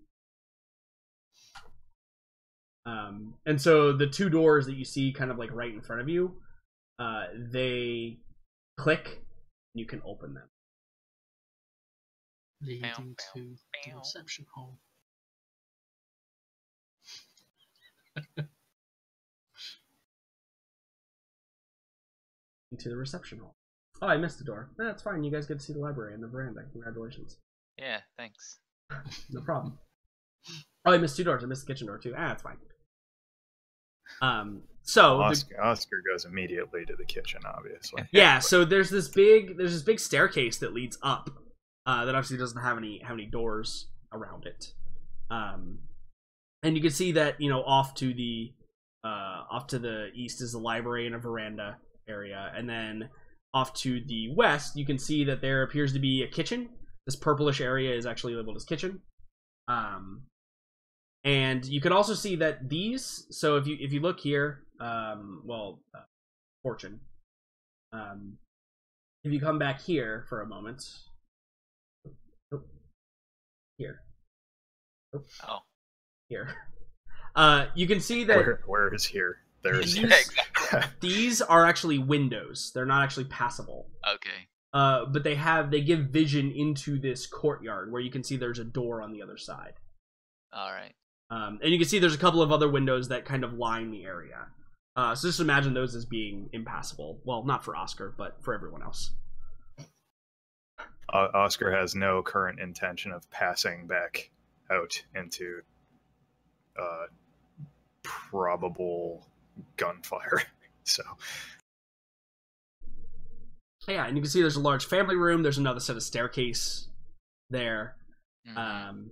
And so the 2 doors that you see kind of like right in front of you, they click and you can open them. Leading to the reception hall. Into the reception hall. Oh, I missed the door. That's fine. You guys get to see the library and the veranda. Congratulations. Yeah, thanks. No problem. Oh, I missed 2 doors. I missed the kitchen door too. It's fine. So Oscar goes immediately to the kitchen, obviously. Yeah. So there's this big staircase that leads up. That obviously doesn't have any doors around it. And you can see that, you know, off to the east is the library and a veranda area, and then off to the west, you can see that there appears to be a kitchen. This purplish area is actually labeled as kitchen. And you can also see that these. So if you look here, fortune. If you come back here for a moment, here. Oh. Here. You can see that where is here? There's exactly. These are actually windows. They're not actually passable. Okay. But they give vision into this courtyard where you can see there's a door on the other side. All right. And you can see there's a couple of other windows that kind of line the area. So just imagine those as being impassable. Well, not for Oscar, but for everyone else. Oscar has no current intention of passing back out into probable gunfire. So yeah, and you can see there's a large family room. There's another set of staircase there. Mhm.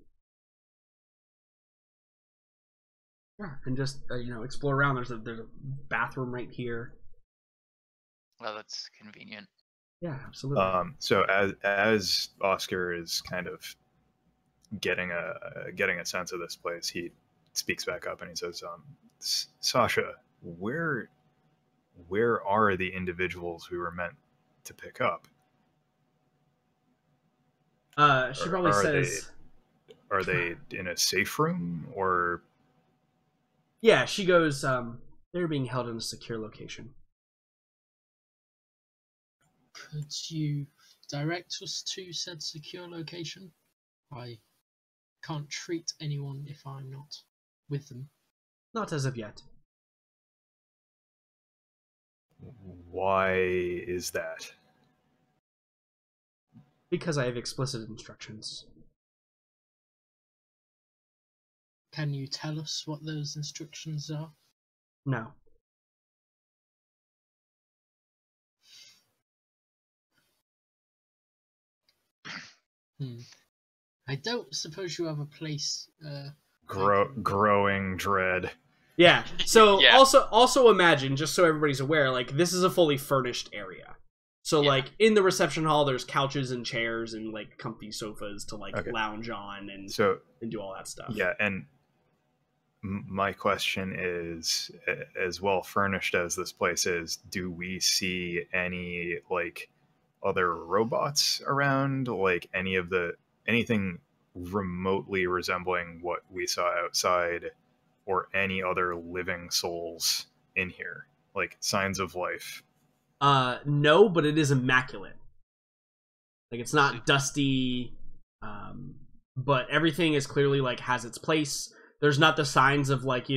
Yeah, and just explore around. There's a bathroom right here. Well, that's convenient. Yeah, absolutely. So as Oscar is kind of getting a sense of this place, he speaks back up and he says, "Sasha, where are the individuals we were meant to pick up?" She probably says, "Are they in a safe room or?" Yeah, she goes, "They're being held in a secure location." Could you direct us to said secure location? I can't treat anyone if I'm not with them. Not as of yet. Why is that? Because I have explicit instructions. Can you tell us what those instructions are? No. I don't suppose you have a place. Growing dread. Yeah. So Yeah. also imagine, just so everybody's aware, like this is a fully furnished area. So Yeah. like in the reception hall, there's couches and chairs and like comfy sofas to like Okay. lounge on and do all that stuff. Yeah, and my question is, as well furnished as this place is, do we see any like other robots around, like anything remotely resembling what we saw outside, or any other living souls in here, like signs of life? No, but it is immaculate. Like it's not dusty, but everything is clearly like has its place. There's not the signs of like,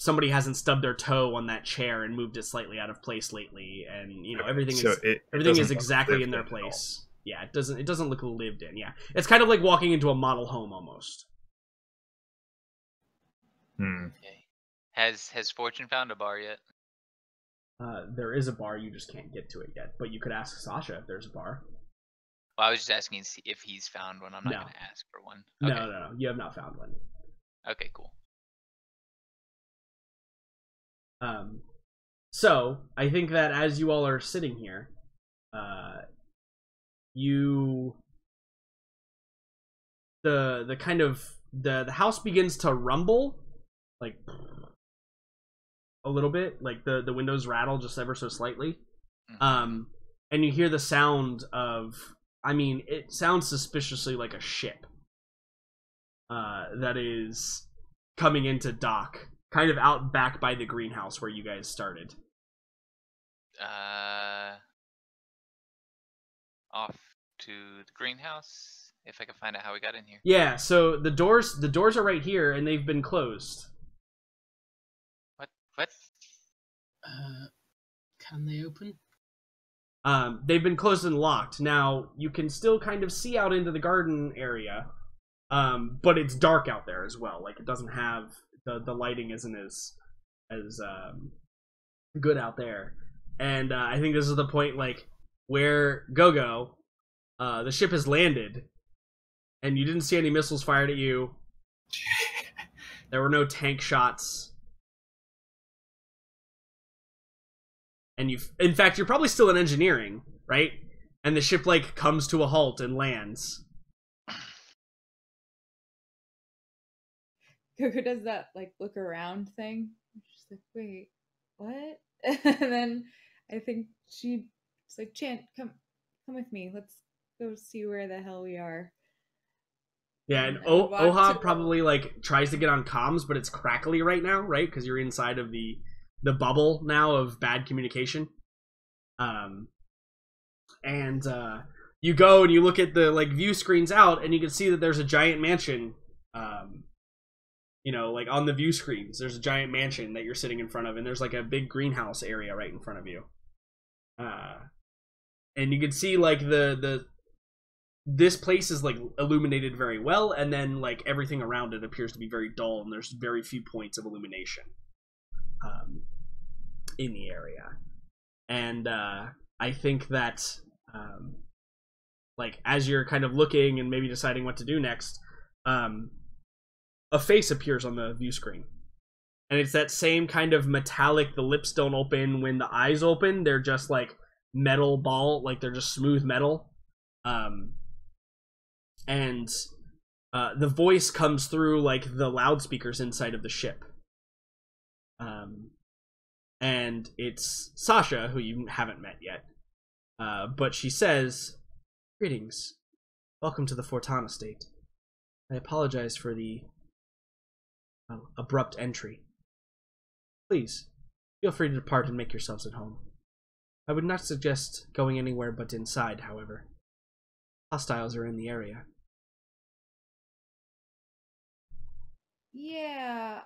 somebody hasn't stubbed their toe on that chair and moved it slightly out of place lately, and everything is exactly in their place. Yeah, it doesn't look lived in. Yeah, it's kind of like walking into a model home almost. Okay. Has Fortune found a bar yet? There is a bar, you just can't get to it yet. But you could ask Sasha if there's a bar. Well, I was just asking if he's found one. I'm not going to ask for one. Okay. No, you have not found one. Okay, cool. So I think that as you all are sitting here, the kind of the house begins to rumble, like a little bit, like the windows rattle just ever so slightly, and you hear the sound of, it sounds suspiciously like a ship that is coming into dock, kind of out back by the greenhouse where you guys started. Off to the greenhouse, if I can find out how we got in here. Yeah, so the doors are right here, and they've been closed. What? Can they open? They've been closed and locked. Now, you can still kind of see out into the garden area, but it's dark out there as well. Like, it doesn't have... The lighting isn't as good out there. And I think this is the point, like, where Go-Go, the ship has landed, and you didn't see any missiles fired at you. There were no tank shots. And in fact, you're probably still in engineering, right? And the ship, like, comes to a halt and lands. Coco does that, like, look around thing. She's like, wait, what? And then I think she's like, Chant, come with me. Let's go see where the hell we are. Yeah, and Oha probably, like, tries to get on comms, but it's crackly right now, right? Because you're inside of the bubble now of bad communication. You go and you look at the, like, view screens out, and you can see that there's a giant mansion. You know, like, on the view screens, there's a giant mansion that you're sitting in front of, and there's, like, a big greenhouse area right in front of you. And you can see, like, this place is, like, illuminated very well, and then, like, everything around it appears to be very dull, and there's very few points of illumination in the area. And I think that, like, as you're kind of looking and maybe deciding what to do next, a face appears on the view screen. And it's that same kind of metallic, the lips don't open when the eyes open, they're just, like, metal ball, like, they're just smooth metal. And the voice comes through, like, the loudspeakers inside of the ship. And it's Sasha, who you haven't met yet. But she says, "Greetings. Welcome to the Fortana State. I apologize for the abrupt entry. Please, feel free to depart and make yourselves at home. I would not suggest going anywhere but inside, however. Hostiles are in the area." Yeah,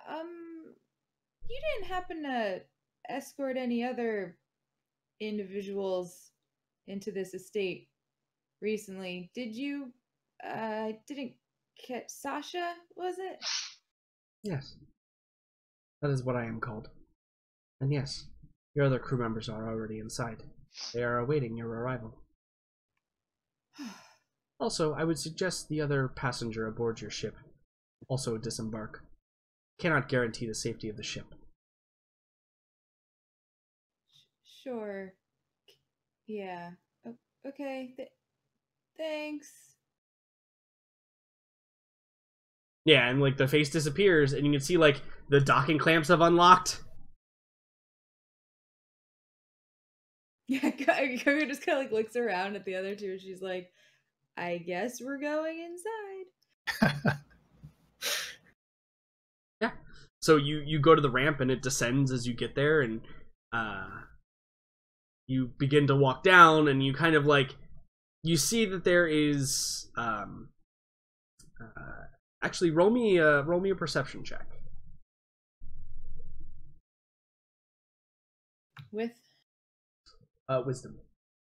you didn't happen to escort any other individuals into this estate recently, did you? Didn't catch Sasha, was it? Yes. That is what I am called. And yes, your other crew members are already inside. They are awaiting your arrival. Also, I would suggest the other passenger aboard your ship also disembark. Cannot guarantee the safety of the ship. Sure. Yeah. Okay. Thanks. Yeah, and, like, the face disappears, and you can see, like, the docking clamps have unlocked. Yeah, Coco just kind of, like, looks around at the other two, and she's like, I guess we're going inside. Yeah. So you go to the ramp, and it descends as you get there, and you begin to walk down, and you kind of, like, you see that there is actually roll me a perception check. With Wisdom.